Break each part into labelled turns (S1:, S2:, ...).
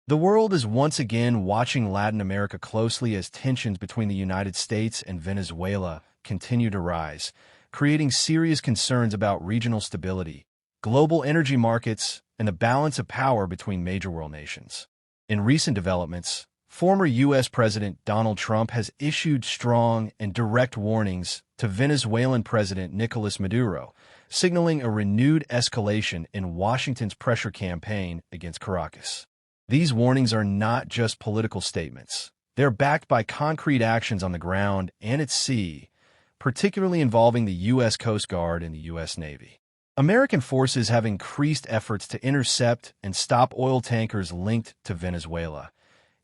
S1: The world is once again watching Latin America closely as tensions between the United States and Venezuela continue to rise, creating serious concerns about regional stability, global energy markets, and the balance of power between major world nations. In recent developments, former U.S. President Donald Trump has issued strong and direct warnings to Venezuelan President Nicolás Maduro, signaling a renewed escalation in Washington's pressure campaign against Caracas. These warnings are not just political statements. They're backed by concrete actions on the ground and at sea, particularly involving the U.S. Coast Guard and the U.S. Navy. American forces have increased efforts to intercept and stop oil tankers linked to Venezuela,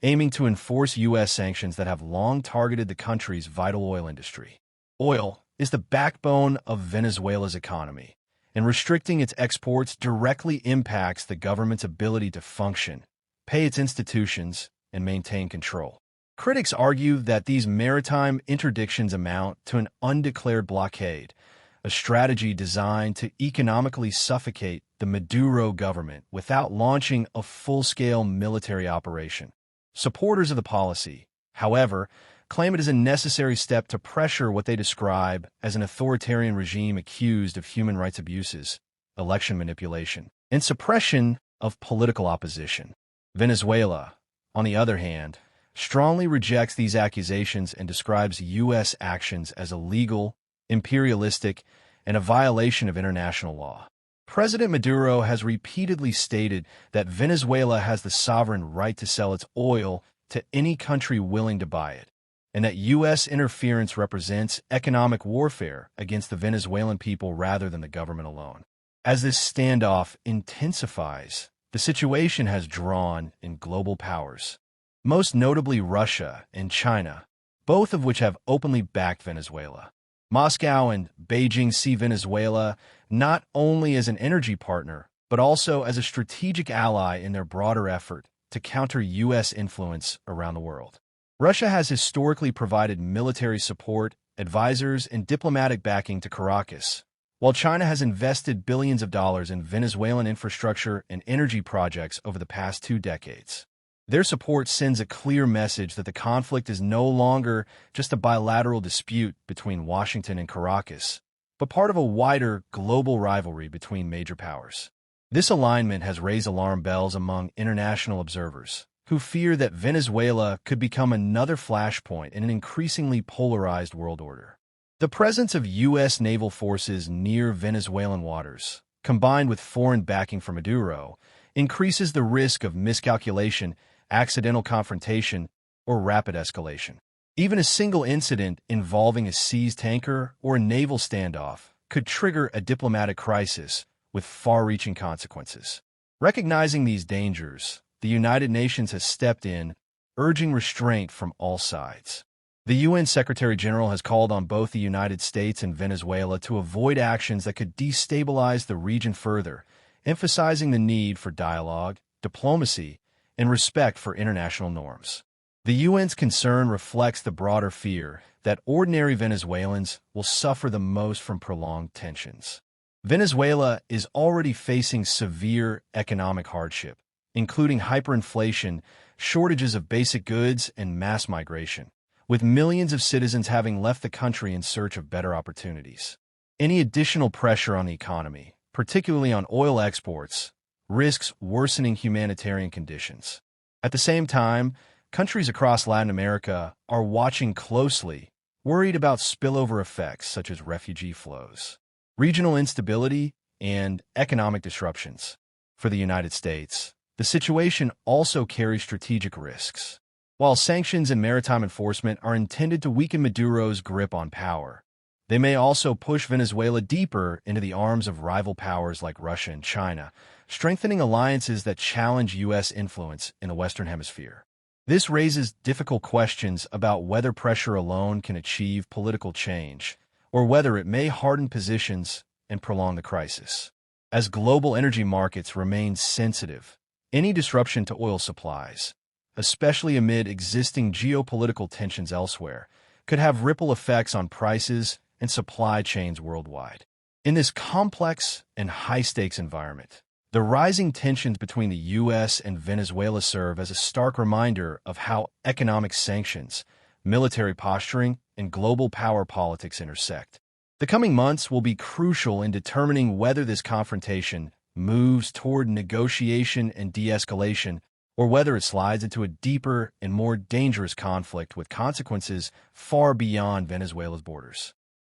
S1: aiming to enforce U.S. sanctions that have long targeted the country's vital oil industry. Oil is the backbone of Venezuela's economy, and restricting its exports directly impacts the government's ability to function, pay its institutions, and maintain control. Critics argue that these maritime interdictions amount to an undeclared blockade, a strategy designed to economically suffocate the Maduro government without launching a full-scale military operation. Supporters of the policy, however, claim it is a necessary step to pressure what they describe as an authoritarian regime accused of human rights abuses, election manipulation, and suppression of political opposition. Venezuela, on the other hand, strongly rejects these accusations and describes U.S. actions as illegal, imperialistic, and a violation of international law. President Maduro has repeatedly stated that Venezuela has the sovereign right to sell its oil to any country willing to buy it, and that U.S. interference represents economic warfare against the Venezuelan people rather than the government alone. As this standoff intensifies, the situation has drawn in global powers, most notably Russia and China, both of which have openly backed Venezuela. Moscow and Beijing see Venezuela not only as an energy partner, but also as a strategic ally in their broader effort to counter U.S. influence around the world. Russia has historically provided military support, advisors, and diplomatic backing to Caracas, while China has invested billions of dollars in Venezuelan infrastructure and energy projects over the past 2 decades. Their support sends a clear message that the conflict is no longer just a bilateral dispute between Washington and Caracas, but part of a wider global rivalry between major powers. This alignment has raised alarm bells among international observers, who fear that Venezuela could become another flashpoint in an increasingly polarized world order. The presence of U.S. naval forces near Venezuelan waters, combined with foreign backing from Maduro, increases the risk of miscalculation, accidental confrontation, or rapid escalation. Even a single incident involving a seized tanker or a naval standoff could trigger a diplomatic crisis with far-reaching consequences. Recognizing these dangers, the United Nations has stepped in, urging restraint from all sides. The UN Secretary-General has called on both the United States and Venezuela to avoid actions that could destabilize the region further, emphasizing the need for dialogue, diplomacy, and respect for international norms. The UN's concern reflects the broader fear that ordinary Venezuelans will suffer the most from prolonged tensions. Venezuela is already facing severe economic hardship, including hyperinflation, shortages of basic goods, and mass migration, with millions of citizens having left the country in search of better opportunities. Any additional pressure on the economy, particularly on oil exports, risks worsening humanitarian conditions. At the same time, countries across Latin America are watching closely, worried about spillover effects such as refugee flows, regional instability, and economic disruptions. For the United States, the situation also carries strategic risks. While sanctions and maritime enforcement are intended to weaken Maduro's grip on power, they may also push Venezuela deeper into the arms of rival powers like Russia and China, strengthening alliances that challenge U.S. influence in the Western Hemisphere. This raises difficult questions about whether pressure alone can achieve political change, or whether it may harden positions and prolong the crisis. As global energy markets remain sensitive, any disruption to oil supplies, especially amid existing geopolitical tensions elsewhere, could have ripple effects on prices and supply chains worldwide. In this complex and high-stakes environment, The rising tensions between the U.S. and Venezuela serve as a stark reminder of how economic sanctions, military posturing, and global power politics intersect. The coming months will be crucial in determining whether this confrontation moves toward negotiation and de-escalation, or whether it slides into a deeper and more dangerous conflict with consequences far beyond Venezuela's borders.